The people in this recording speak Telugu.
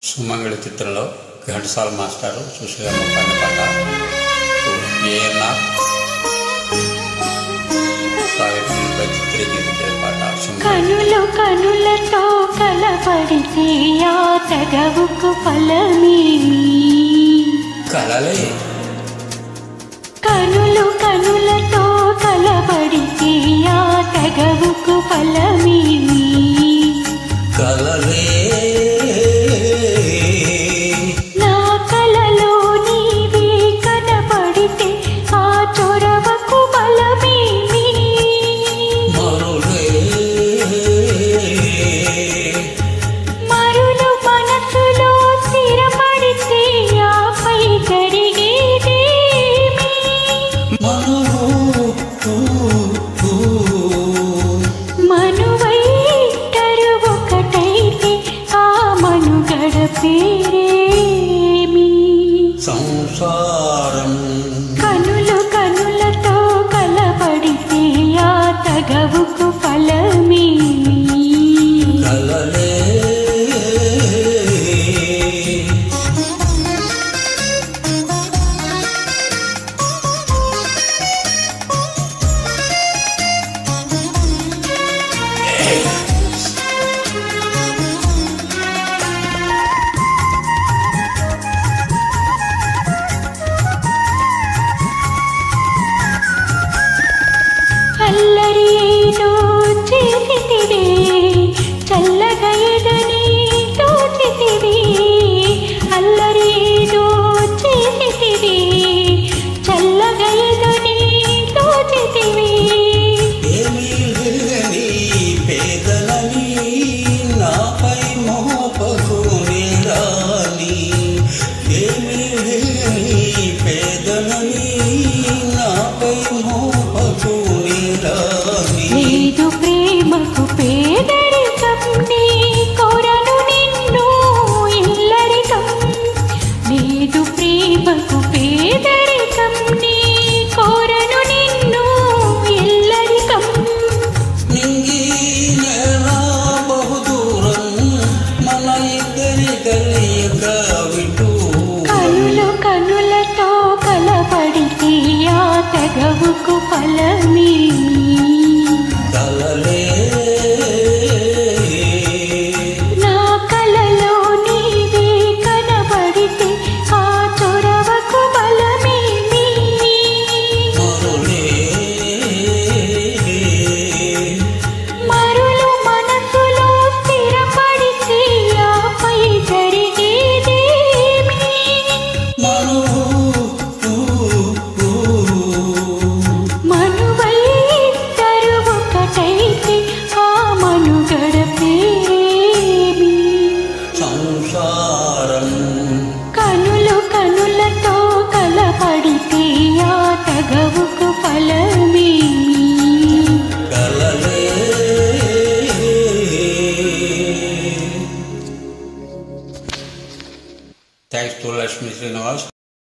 సుమంగళి చిత్రంలో ఘంటసాల మాస్టారు సుశీలమ్మ పాడిన పాట ఏఎన్ఆర్ సావిత్రిపై చిత్రీకరించే పాట. కనులు కనులతో కలపడితే ఆ తెగవుకు ఫలమేమి? కలలే. కనులు కనులతో కలపడితే ఆ తెగవుకు ఫలమేమి? కలలే. నా కలలో నీవే కనపడితే ఆ చొరవకు బలమేమి? మరులే. మరులు మనసులో స్థిరపడితే ఆపై జరిగేదేమి? మనువైద్దరు ఒకటైతే ఆ మనుగడ పేరేమి? సంసారం. కనులు కనులతో కలపడితే ఆ తగవుకు ఫలమేమి? కలలే. అల్లరి ఏదో చేసితివే, చల్లగా ఎదని తోచితివే. అల్లరి ఏదో చేసితివే, చల్లగా ఎదని తోచితివే. ఏమీ లేని పేదలని నాపై మోపకు నేరాని. ఏమీ లేని పేదలని నాపై మోపకు నేరాని. లేదు ప్రేమకు పేదరికం, నీ కోరను నిన్ను ఇల్లరికం. లేదు ప్రేమకు పేదరికం, నీ కోరను నిన్ను ఇల్లరికం. నింగి నేల బహుదూరం మన ఇద్దరి కలియక విటూ. కనులు కనులతో కలపడితే ఆ తెగవుకు ఫలమేమి? కలలే. నా కలలో నీవే కనబడితే ఆ చొరవకు బలమేమి? మరులే. మరులు మనసులో స్థిరపడితే ఆపై జరిగేదేమి? మనువైద్దరు ఒకటైతే ఆ మనుగడ పేరేమి? సంసారం. కనులు కనులతో కలపడితే ఆ తగవుకు ఫలమేమి? కలలే. Thanks to Lakshmi Srinivas.